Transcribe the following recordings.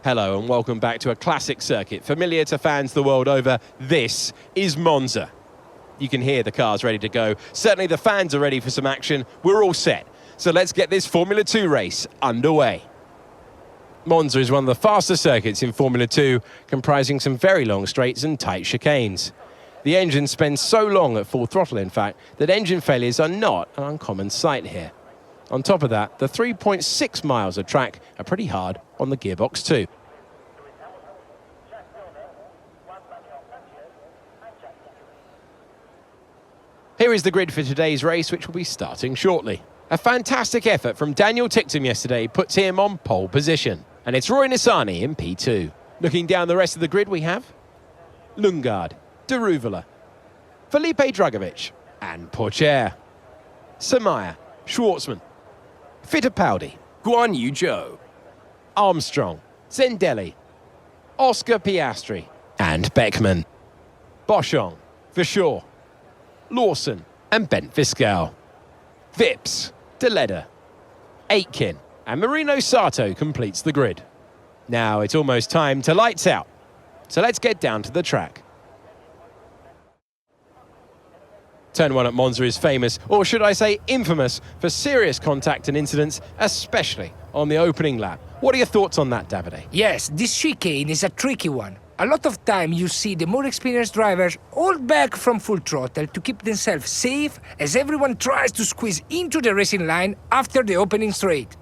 Hello and welcome back to a classic circuit, familiar to fans the world over. This is Monza. You can hear the cars ready to go. Certainly the fans are ready for some action. We're all set. So let's get this Formula 2 race underway. Monza is one of the faster circuits in Formula 2, comprising some very long straights and tight chicanes. The engine spends so long at full throttle, in fact, that engine failures are not an uncommon sight here. On top of that, the 3.6 miles of track are pretty hard on the gearbox too. Here is the grid for today's race, which will be starting shortly. A fantastic effort from Daniel Ticktum yesterday puts him on pole position. And it's Roy Nissany in P2. Looking down the rest of the grid, we have Lundgaard, De Ruyveler, Felipe Drugovich and Pourchaire, Samaya, Schwartzman, Fittipaldi, Guan Yu Zhou, Armstrong, Zendelli, Oscar Piastri and Beckman, Boschong, Verschoor, Lawson and Bent Fiscal, Vips, DeLedder, Aitken and Marino Sato completes the grid. Now it's almost time to lights out. So let's get down to the track. Turn 1 at Monza is famous, or should I say infamous, for serious contact and incidents, especially on the opening lap. What are your thoughts on that, Davide? Yes, this chicane is a tricky one. A lot of time you see the more experienced drivers hold back from full throttle to keep themselves safe as everyone tries to squeeze into the racing line after the opening straight.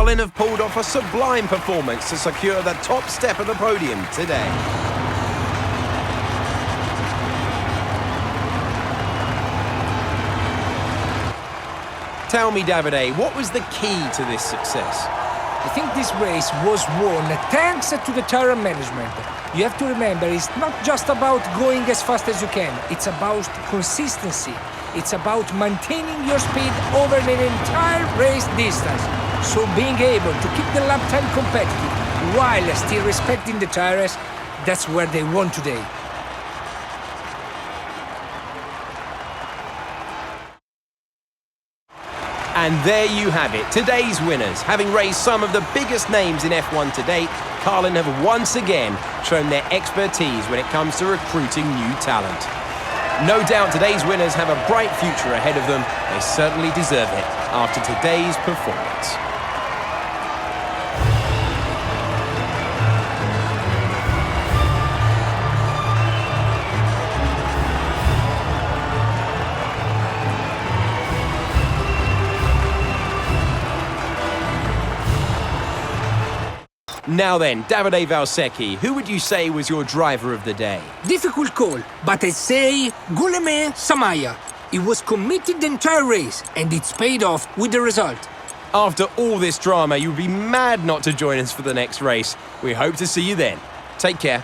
Carlin have pulled off a sublime performance to secure the top step of the podium today. Tell me, Davide, what was the key to this success? I think this race was won thanks to the tire management. You have to remember, it's not just about going as fast as you can, it's about consistency. It's about maintaining your speed over an entire race distance. So being able to keep the lap time competitive while still respecting the tires, that's where they won today. And there you have it, today's winners. Having raced some of the biggest names in F1 to date, Carlin have once again shown their expertise when it comes to recruiting new talent. No doubt today's winners have a bright future ahead of them. They certainly deserve it after today's performance. Now then, Davide Valsecchi, who would you say was your driver of the day? Difficult call, but I say Guilherme Samaia. He was committed the entire race, and it's paid off with the result. After all this drama, you would be mad not to join us for the next race. We hope to see you then. Take care.